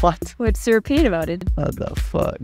What? What's to repeat about it? What the fuck?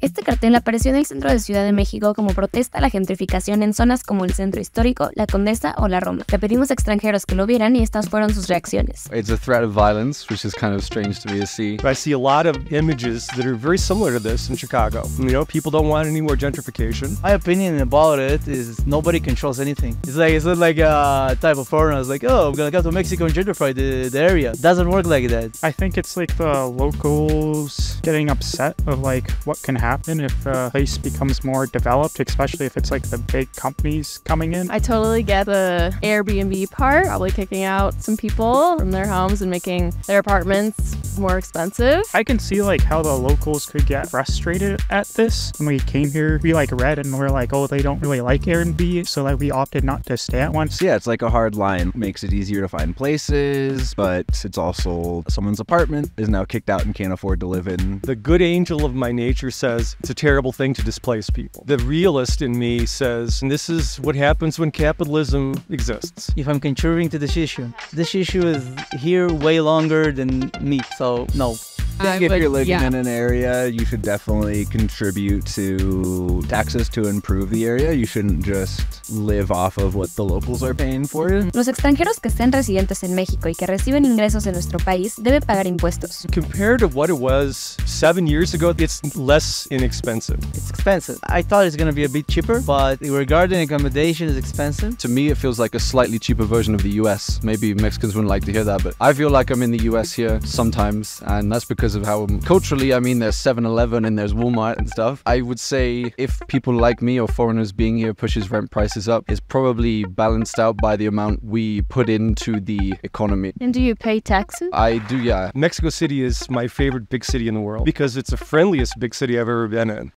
Este cartel apareció en el centro de Ciudad de México como protesta a la gentrificación en zonas como el Centro Histórico, la Condesa o la Roma. Le pedimos a extranjeros que lo vieran y estas fueron sus reacciones. It's a threat of violence, which is kind of strange to me to see. I see a lot of images that are very similar to this in Chicago. You know, people don't want any more gentrification. My opinion about it is nobody controls anything. It's not like a type of foreigner. It's like, oh, I'm gonna go to Mexico and gentrify the area. It doesn't work like that. I think it's like the locals getting upset of like what can happen if a place becomes more developed, especially if it's like the big companies coming in. I totally get the Airbnb part, probably kicking out some people from their homes and making their apartments more expensive. I can see like how the locals could get frustrated at this. When we came here, we like read and we're like, oh, they don't really like Airbnb, so like we opted not to stay at one. So yeah, it's like a hard line. Makes it easier to find places, but it's also someone's apartment is now kicked out and can't afford to live in. The good angel of my nature says it's a terrible thing to displace people. The realist in me says, and this is what happens when capitalism exists. If I'm contributing to this issue is here way longer than me, so no. I think if you're living in an area, you should definitely contribute to taxes to improve the area. You shouldn't just live off of what the locals are paying for it. Los extranjeros que estén residentes en México y que reciben ingresos en nuestro país deben pagar impuestos. Compared to what it was 7 years ago, it's less inexpensive. It's expensive. I thought it's gonna be a bit cheaper, but regarding accommodation is expensive. To me, it feels like a slightly cheaper version of the US. Maybe Mexicans wouldn't like to hear that, but I feel like I'm in the US here sometimes, and that's because of how culturally, I mean, there's 7-Eleven and there's Walmart and stuff. I would say if people like me or foreigners being here pushes rent prices up, it's probably balanced out by the amount we put into the economy. And do you pay taxes? I do, yeah. Mexico City is my favorite big city in the world because it's the friendliest big city I've ever been in.